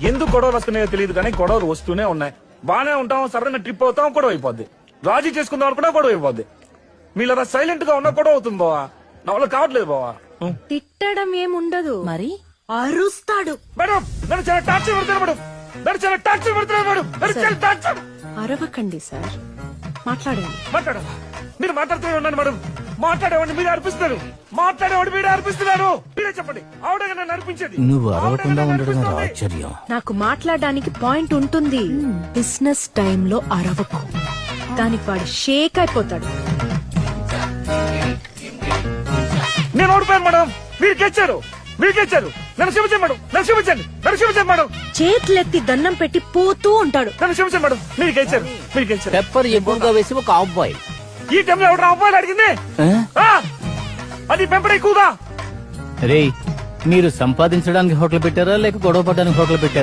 ఎందుకు గొడవలు వస్తున్నాయో తెలియదు కానీ గొడవలు వస్తూనే ఉన్నాయి. బానే ఉంటాం, సడన్ గా ట్రిప్ అవుతాం, గొడవ అయిపోద్ది. రాజీ చేసుకుందాం అనుకున్నా గొడవ అయిపోద్ది. మీలా సైలెంట్ గా ఉన్నా గొడవ అవుతుంది బావా. నా వల్ల కావట్లేదు బావా. తిట్టడం ఏముండదు, మరి అరుస్తాడు. మేడం నన్ను చాలా టార్చర్ పెడుతున్నాడు మేడం. నన్ను చాలా టార్చర్ పెడుతున్నాడు మేడం. నన్ను చాలా టార్చర్. అరవకండి సార్, మాట్లాడండి. మాట్లాడవా? మీరు మాట్లాడుతూనే ఉన్నాను మేడం. మాట్లాడేవాడిని మీరే అర్పిస్తున్నారు. మాట్లాడేవాడిని మీరే అర్పిస్తున్నారు. మీరే చెప్పండి, ఆవిడగా నన్ను అర్పించేది. నువ్వు అరవకుండా ఉండడం ఆశ్చర్యం. నాకు మాట్లాడడానికి పాయింట్ ఉంటుంది. బిజినెస్ టైంలో అరవకు, దానికి వాడు షేక్ అయిపోతాడు. నేను ఓడిపోయాను మేడం. మీరు గెలిచారు, మీరు గెలిచారు. నన్ను క్షమించండి మేడం, నన్ను క్షమించండి, నన్ను క్షమించండి మేడం. చేతులెత్తి దండం పెట్టి పోతూ ఉంటాడు. నన్ను క్షమించండి మేడం. మీరు గెలిచారు, మీరు గెలిచారు. పెప్పర్ ఎక్కువగా వేసి ఒక హాఫ్ బాయ్. ఈ టైంలో ఎవరు అబ్బాయిలు అడిగింది? అది పెంపడ ఎక్కువగా. రే, మీరు సంపాదించడానికి హోటల్ పెట్టారా లేక గొడవ పడడానికి హోటల్ పెట్టారా?